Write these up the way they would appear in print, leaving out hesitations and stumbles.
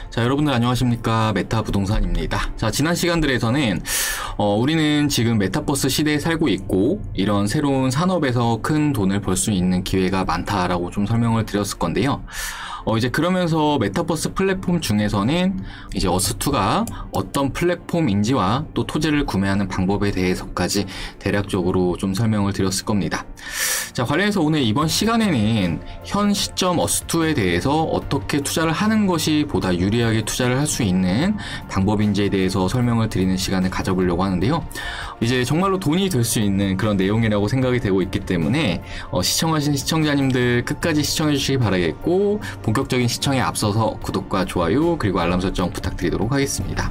자, 여러분들 안녕하십니까. 메타부동산입니다. 자, 지난 시간들에서는 우리는 지금 메타버스 시대에 살고 있고 이런 새로운 산업에서 큰 돈을 벌 수 있는 기회가 많다라고 좀 설명을 드렸을 건데요. 이제 그러면서 메타버스 플랫폼 중에서는 이제 어스2가 어떤 플랫폼인지와 또 토지를 구매하는 방법에 대해서까지 대략적으로 좀 설명을 드렸을 겁니다. 자, 관련해서 오늘 이번 시간에는 현 시점 어스2에 대해서 어떻게 투자를 하는 것이 보다 유리하게 투자를 할 수 있는 방법인지에 대해서 설명을 드리는 시간을 가져보려고 하는데요. 이제 정말로 돈이 될 수 있는 그런 내용이라고 생각이 되고 있기 때문에 시청하신 시청자님들 끝까지 시청해 주시기 바라겠고, 본격적인 시청에 앞서서 구독과 좋아요 그리고 알람 설정 부탁드리도록 하겠습니다.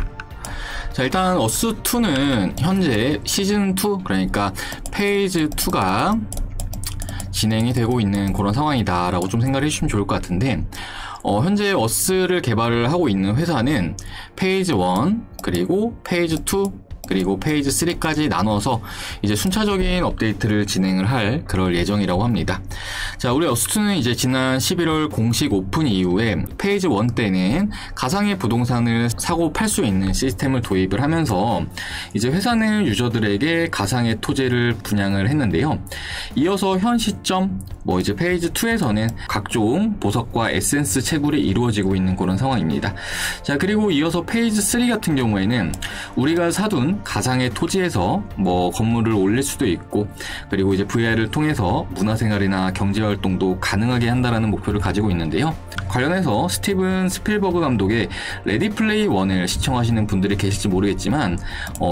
자, 일단 어스2는 현재 시즌2, 그러니까 페이즈2가 진행이 되고 있는 그런 상황이다 라고 좀 생각을 해주시면 좋을 것 같은데, 현재 어스를 개발을 하고 있는 회사는 페이즈 1 그리고 페이즈 2 그리고 페이즈 3까지 나눠서 이제 순차적인 업데이트를 진행을 할 그럴 예정이라고 합니다. 자, 우리 어스2는 이제 지난 11월 공식 오픈 이후에 페이즈 1 때는 가상의 부동산을 사고 팔 수 있는 시스템을 도입을 하면서 이제 회사는 유저들에게 가상의 토지를 분양을 했는데요. 이어서 현 시점 이제 페이즈 2에서는 각종 보석과 에센스 채굴이 이루어지고 있는 그런 상황입니다. 자, 그리고 이어서 페이즈 3 같은 경우에는 우리가 사둔 가상의 토지에서 건물을 올릴 수도 있고, 그리고 이제 VR을 통해서 문화생활이나 경제활동도 가능하게 한다라는 목표를 가지고 있는데요. 관련해서 스티븐 스필버그 감독의 레디 플레이 1을 시청하시는 분들이 계실지 모르겠지만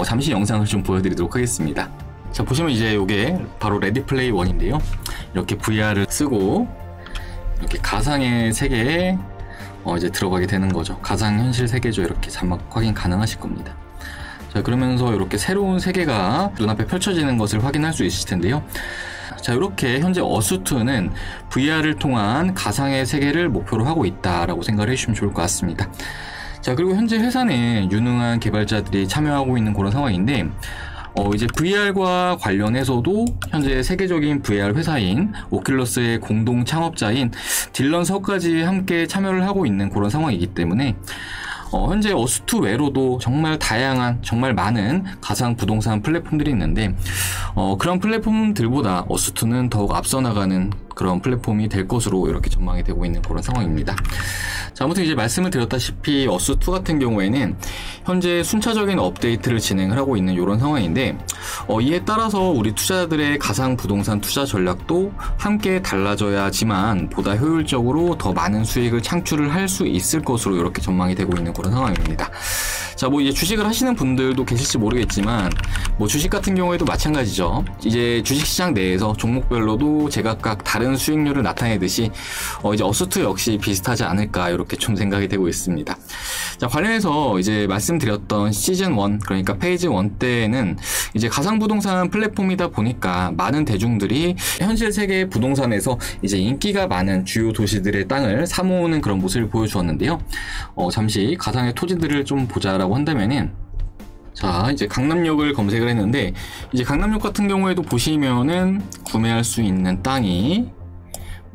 잠시 영상을 좀 보여드리도록 하겠습니다. 자, 보시면 이제 이게 바로 레디 플레이 1인데요. 이렇게 VR을 쓰고 이렇게 가상의 세계에 이제 들어가게 되는 거죠. 가상현실 세계죠. 이렇게 자막 확인 가능하실 겁니다. 자, 그러면서 이렇게 새로운 세계가 눈앞에 펼쳐지는 것을 확인할 수 있을 텐데요. 자, 이렇게 현재 어스2는 VR을 통한 가상의 세계를 목표로 하고 있다라고 생각을 해주시면 좋을 것 같습니다. 자, 그리고 현재 회사는 유능한 개발자들이 참여하고 있는 그런 상황인데, 이제 VR과 관련해서도 현재 세계적인 VR 회사인 오큘러스의 공동 창업자인 딜런 서까지 함께 참여를 하고 있는 그런 상황이기 때문에 현재 어스2 외로도 정말 다양한, 정말 많은 가상 부동산 플랫폼들이 있는데 그런 플랫폼들보다 어스2는 더욱 앞서 나가는 그런 플랫폼이 될 것으로 이렇게 전망이 되고 있는 그런 상황입니다. 자, 아무튼 이제 말씀을 드렸다시피 어스2 같은 경우에는 현재 순차적인 업데이트를 진행을 하고 있는 이런 상황인데, 이에 따라서 우리 투자자들의 가상 부동산 투자 전략도 함께 달라져야지만 보다 효율적으로 더 많은 수익을 창출을 할 수 있을 것으로 이렇게 전망이 되고 있는 그런 상황입니다. 자, 이제 주식을 하시는 분들도 계실지 모르겠지만 주식 같은 경우에도 마찬가지죠. 이제 주식시장 내에서 종목별로도 제각각 다른 수익률을 나타내듯이 이제 어스2 역시 비슷하지 않을까 이렇게 좀 생각이 되고 있습니다. 자, 관련해서 이제 말씀드렸던 시즌 1, 그러니까 페이지 1 때는 이제 가상부동산 플랫폼이다 보니까 많은 대중들이 현실 세계 부동산에서 이제 인기가 많은 주요 도시들의 땅을 사모으는 그런 모습을 보여주었는데요. 잠시 가상의 토지들을 좀 보자라고 한다면은, 자, 이제 강남역을 검색을 했는데, 이제 강남역 같은 경우에도 보시면은 구매할 수 있는 땅이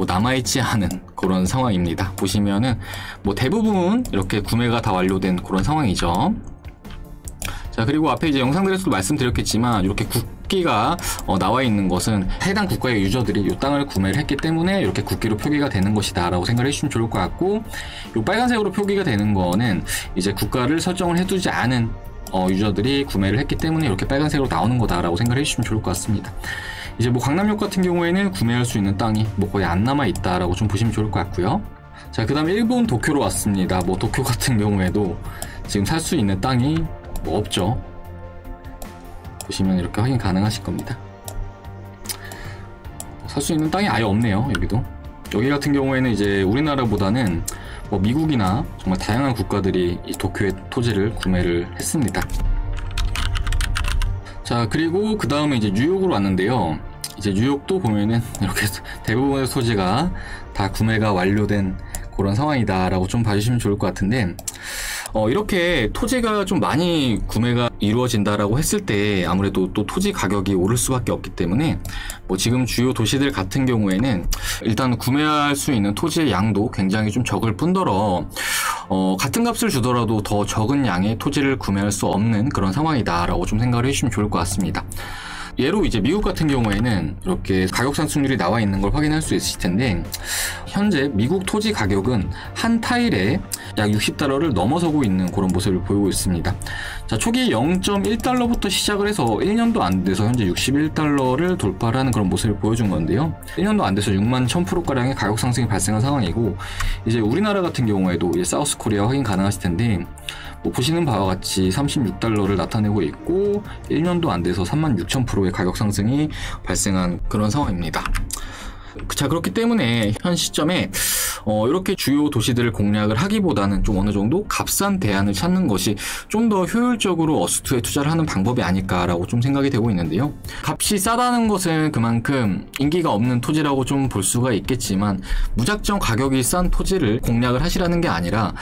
남아있지 않은 그런 상황입니다. 보시면은 대부분 이렇게 구매가 다 완료된 그런 상황이죠. 자, 그리고 앞에 이제 영상들에서도 말씀드렸겠지만 이렇게 국기가 나와 있는 것은 해당 국가의 유저들이 이 땅을 구매를 했기 때문에 이렇게 국기로 표기가 되는 것이다 라고 생각을 해주시면 좋을 것 같고, 이 빨간색으로 표기가 되는 거는 이제 국가를 설정을 해두지 않은 유저들이 구매를 했기 때문에 이렇게 빨간색으로 나오는 거다라고 생각을 해주시면 좋을 것 같습니다. 이제 강남역 같은 경우에는 구매할 수 있는 땅이 거의 안 남아 있다라고 좀 보시면 좋을 것 같고요. 자, 그 다음 일본 도쿄로 왔습니다. 도쿄 같은 경우에도 지금 살 수 있는 땅이 없죠. 보시면 이렇게 확인 가능하실 겁니다. 살 수 있는 땅이 아예 없네요. 여기 같은 경우에는 이제 우리나라보다는 미국이나 정말 다양한 국가들이 이 도쿄의 토지를 구매를 했습니다. 자, 그리고 그 다음에 이제 뉴욕으로 왔는데요. 이제 뉴욕도 보면은 이렇게 대부분의 토지가 다 구매가 완료된 그런 상황이다라고 좀 봐주시면 좋을 것 같은데, 이렇게 토지가 좀 많이 구매가 이루어진다라고 했을 때 아무래도 또 토지 가격이 오를 수밖에 없기 때문에 지금 주요 도시들 같은 경우에는 일단 구매할 수 있는 토지의 양도 굉장히 좀 적을 뿐더러 같은 값을 주더라도 더 적은 양의 토지를 구매할 수 없는 그런 상황이다라고 좀 생각을 해주시면 좋을 것 같습니다. 예로 이제 미국 같은 경우에는 이렇게 가격 상승률이 나와 있는 걸 확인할 수 있을 텐데, 현재 미국 토지 가격은 한 타일에 약 60달러를 넘어서고 있는 그런 모습을 보이고 있습니다. 자, 초기 0.1달러부터 시작을 해서 1년도 안 돼서 현재 61달러를 돌파하는 그런 모습을 보여준 건데요. 1년도 안 돼서 6만 1000%가량의 가격 상승이 발생한 상황이고, 이제 우리나라 같은 경우에도 이제 사우스 코리아 확인 가능하실 텐데, 보시는 바와 같이 36달러를 나타내고 있고 1년도 안 돼서 36,000%의 가격 상승이 발생한 그런 상황입니다. 자, 그렇기 때문에 현 시점에 이렇게 주요 도시들을 공략을 하기보다는 좀 어느 정도 값싼 대안을 찾는 것이 좀 더 효율적으로 어스투에 투자를 하는 방법이 아닐까라고 좀 생각이 되고 있는데요. 값이 싸다는 것은 그만큼 인기가 없는 토지라고 좀 볼 수가 있겠지만, 무작정 가격이 싼 토지를 공략을 하시라는 게 아니라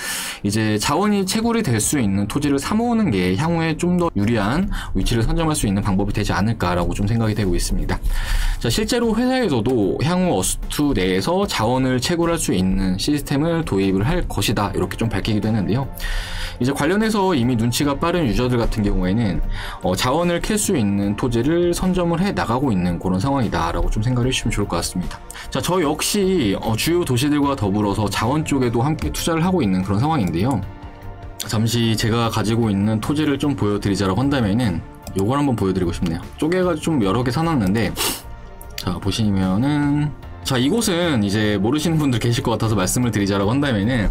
이제 자원이 채굴이 될 수 있는 토지를 사모으는 게 향후에 좀 더 유리한 위치를 선점할 수 있는 방법이 되지 않을까라고 좀 생각이 되고 있습니다. 자, 실제로 회사에서도 향후 어스투 내에서 자원을 채굴할 수 있는 시스템을 도입을 할 것이다, 이렇게 좀 밝히기도 했는데요. 이제 관련해서 이미 눈치가 빠른 유저들 같은 경우에는 자원을 캘 수 있는 토지를 선점을 해 나가고 있는 그런 상황이다 라고 좀 생각을 해주시면 좋을 것 같습니다. 자, 저 역시 주요 도시들과 더불어서 자원 쪽에도 함께 투자를 하고 있는 그런 상황인데요. 잠시 제가 가지고 있는 토지를 좀 보여드리자라고 한다면은 요걸 한번 보여드리고 싶네요. 쪼개가지고 좀 여러 개 사놨는데, 자, 보시면은, 자, 이곳은 이제 모르시는 분들 계실 것 같아서 말씀을 드리자라고 한다면은,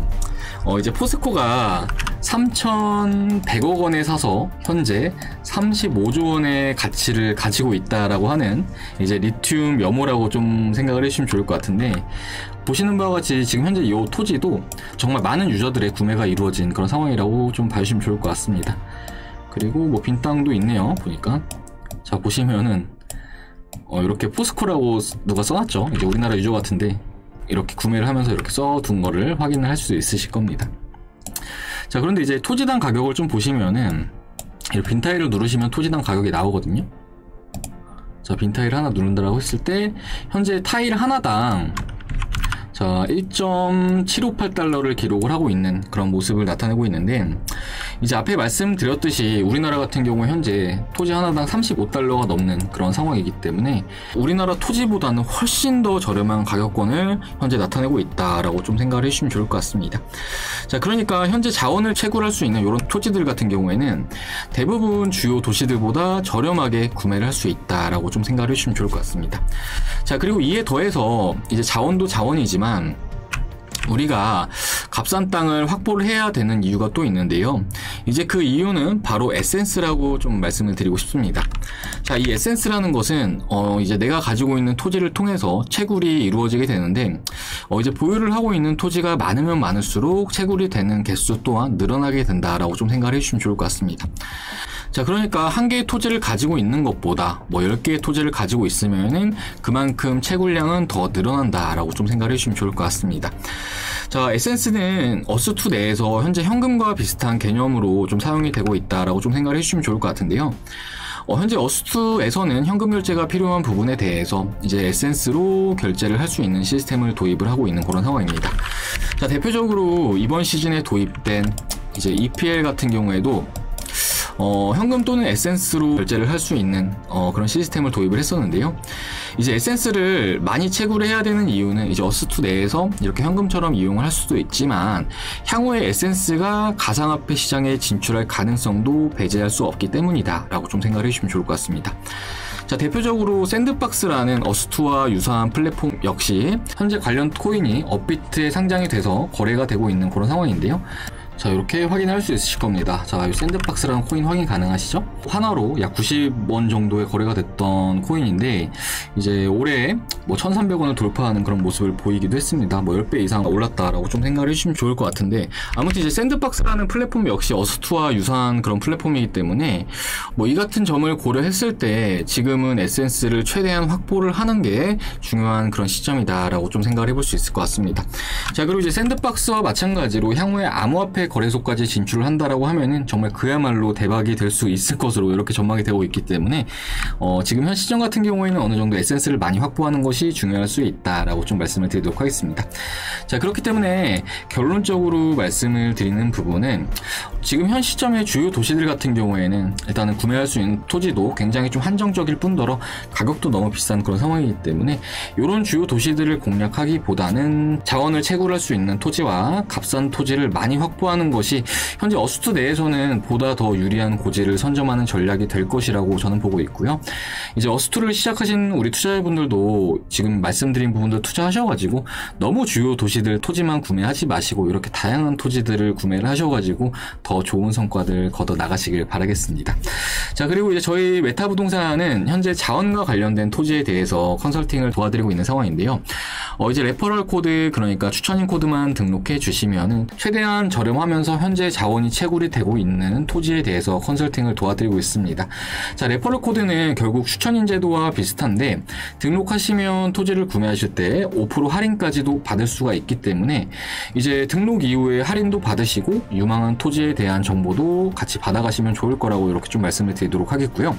이제 포스코가 3,100억 원에 사서 현재 35조 원의 가치를 가지고 있다라고 하는 이제 리튬 염호라고 좀 생각을 해주시면 좋을 것 같은데, 보시는 바와 같이 지금 현재 이 토지도 정말 많은 유저들의 구매가 이루어진 그런 상황이라고 좀 봐주시면 좋을 것 같습니다. 그리고 뭐 빈 땅도 있네요, 보니까. 자, 보시면은 이렇게 포스코라고 누가 써놨죠. 이제 우리나라 유저 같은데 이렇게 구매를 하면서 이렇게 써둔 거를 확인을 할 수 있으실 겁니다. 자, 그런데 이제 토지당 가격을 좀 보시면은 이렇게 빈 타일을 누르시면 토지당 가격이 나오거든요. 자, 빈 타일 하나 누른다라고 했을 때 현재 타일 하나당 자, 1.758달러를 기록을 하고 있는 그런 모습을 나타내고 있는데, 이제 앞에 말씀드렸듯이 우리나라 같은 경우 현재 토지 하나당 35달러가 넘는 그런 상황이기 때문에 우리나라 토지보다는 훨씬 더 저렴한 가격권을 현재 나타내고 있다라고 좀 생각을 해주시면 좋을 것 같습니다. 자, 그러니까 현재 자원을 채굴할 수 있는 이런 토지들 같은 경우에는 대부분 주요 도시들보다 저렴하게 구매를 할 수 있다라고 좀 생각을 해주시면 좋을 것 같습니다. 자, 그리고 이에 더해서 이제 자원도 자원이지만 우리가 값싼 땅을 확보를 해야 되는 이유가 또 있는데요. 이제 그 이유는 바로 에센스라고 좀 말씀을 드리고 싶습니다. 자, 이 에센스라는 것은 이제 내가 가지고 있는 토지를 통해서 채굴이 이루어지게 되는데, 이제 보유를 하고 있는 토지가 많으면 많을수록 채굴이 되는 개수 또한 늘어나게 된다라고 좀 생각을 해주시면 좋을 것 같습니다. 자, 그러니까 한 개의 토지를 가지고 있는 것보다 뭐 10개의 토지를 가지고 있으면은 그만큼 채굴량은 더 늘어난다라고 좀 생각을 해주시면 좋을 것 같습니다. 자, 에센스는 어스2 내에서 현재 현금과 비슷한 개념으로 좀 사용이 되고 있다라고 좀 생각을 해주시면 좋을 것 같은데요. 현재 어스2에서는 현금 결제가 필요한 부분에 대해서 이제 에센스로 결제를 할 수 있는 시스템을 도입을 하고 있는 그런 상황입니다. 자, 대표적으로 이번 시즌에 도입된 이제 EPL 같은 경우에도 현금 또는 에센스로 결제를 할 수 있는 그런 시스템을 도입을 했었는데요. 이제 에센스를 많이 채굴해야 되는 이유는 이제 어스2 내에서 이렇게 현금처럼 이용을 할 수도 있지만 향후에 에센스가 가상화폐 시장에 진출할 가능성도 배제할 수 없기 때문이다 라고 좀 생각을 해주시면 좋을 것 같습니다. 자, 대표적으로 샌드박스라는 어스2와 유사한 플랫폼 역시 현재 관련 코인이 업비트에 상장이 돼서 거래가 되고 있는 그런 상황인데요. 자, 이렇게 확인할 수 있으실 겁니다. 자, 이 샌드박스라는 코인 확인 가능하시죠? 하나로 약 90원 정도의 거래가 됐던 코인인데 이제 올해 뭐 1,300원을 돌파하는 그런 모습을 보이기도 했습니다. 뭐 10배 이상 올랐다라고 좀 생각을 해주시면 좋을 것 같은데, 아무튼 이제 샌드박스라는 플랫폼 역시 어스2와 유사한 그런 플랫폼이기 때문에 뭐 이 같은 점을 고려했을 때 지금은 에센스를 최대한 확보를 하는 게 중요한 그런 시점이다라고 좀 생각을 해볼 수 있을 것 같습니다. 자, 그리고 이제 샌드박스와 마찬가지로 향후에 암호화폐 해외 거래소까지 진출을 한다라고 하면은 정말 그야말로 대박이 될 수 있을 것으로 이렇게 전망이 되고 있기 때문에 지금 현 시점 같은 경우에는 어느 정도 에센스를 많이 확보하는 것이 중요할 수 있다라고 좀 말씀을 드리도록 하겠습니다. 자, 그렇기 때문에 결론적으로 말씀을 드리는 부분은 지금 현 시점의 주요 도시들 같은 경우에는 일단은 구매할 수 있는 토지도 굉장히 좀 한정적일 뿐더러 가격도 너무 비싼 그런 상황이기 때문에 이런 주요 도시들을 공략하기보다는 자원을 채굴할 수 있는 토지와 값싼 토지를 많이 확보하는 것이 현재 어스투 내에서는 보다 더 유리한 고지를 선점하는 전략이 될 것이라고 저는 보고 있고요. 이제 어스투를 시작하신 우리 투자자분들도 지금 말씀드린 부분들 투자하셔가지고 너무 주요 도시들 토지만 구매하지 마시고 이렇게 다양한 토지들을 구매를 하셔가지고 더 좋은 성과들 거둬 나가시길 바라겠습니다. 자, 그리고 이제 저희 메타부동산은 현재 자원과 관련된 토지에 대해서 컨설팅을 도와드리고 있는 상황인데요. 이제 레퍼럴 코드, 그러니까 추천인 코드만 등록해 주시면은 최대한 저렴하면서 현재 자원이 채굴이 되고 있는 토지에 대해서 컨설팅을 도와드리고 있습니다. 자, 레퍼럴 코드는 결국 추천인 제도와 비슷한데 등록하시면 토지를 구매하실 때 5% 할인까지도 받을 수가 있기 때문에 이제 등록 이후에 할인도 받으시고 유망한 토지에 대한 정보도 같이 받아가시면 좋을 거라고 이렇게 좀 말씀을 드리도록 하겠고요.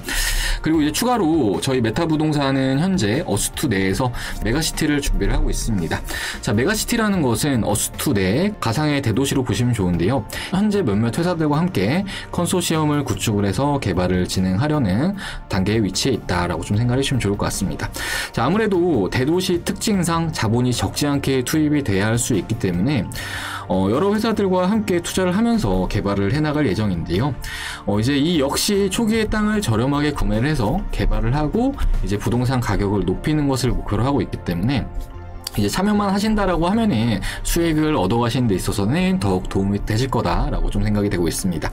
그리고 이제 추가로 저희 메타부동산은 현재 어스투 내에서 메가시티를 준비를 하고 있습니다. 자, 메가시티라는 것은 어스투 내 가상의 대도시로 보시면 좋은데요. 현재 몇몇 회사들과 함께 컨소시엄을 구축을 해서 개발을 진행하려는 단계에 위치해 있다라고 좀 생각해 주시면 좋을 것 같습니다. 자, 아무래도 대도시 특징상 자본이 적지 않게 투입이 돼야 할 수 있기 때문에 여러 회사들과 함께 투자를 하면서 개발을 해나갈 예정인데요. 이제 이 역시 초기에 땅을 저렴하게 구매를 해서 개발을 하고 이제 부동산 가격을 높이는 것을 목표로 하고 있기 때문에 이제 참여만 하신다라고 하면은 수익을 얻어가시는 데 있어서는 더욱 도움이 되실 거다라고 좀 생각이 되고 있습니다.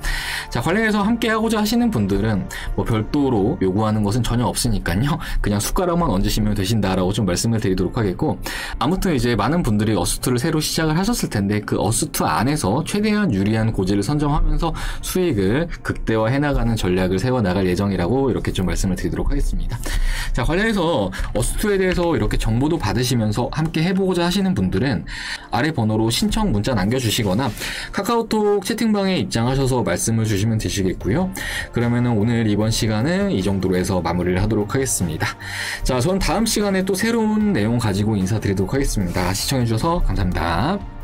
자, 관련해서 함께 하고자 하시는 분들은 뭐 별도로 요구하는 것은 전혀 없으니까요. 그냥 숟가락만 얹으시면 되신다라고 좀 말씀을 드리도록 하겠고, 아무튼 이제 많은 분들이 어스투를 새로 시작을 하셨을 텐데 그 어스투 안에서 최대한 유리한 고지를 선점하면서 수익을 극대화해 나가는 전략을 세워 나갈 예정이라고 이렇게 좀 말씀을 드리도록 하겠습니다. 자, 관련해서 어스투에 대해서 이렇게 정보도 받으시면서 함께 해보고자 하시는 분들은 아래 번호로 신청 문자 남겨주시거나 카카오톡 채팅방에 입장하셔서 말씀을 주시면 되시겠고요. 그러면은 오늘 이번 시간은 이 정도로 해서 마무리를 하도록 하겠습니다. 자, 전 다음 시간에 또 새로운 내용 가지고 인사드리도록 하겠습니다. 시청해주셔서 감사합니다.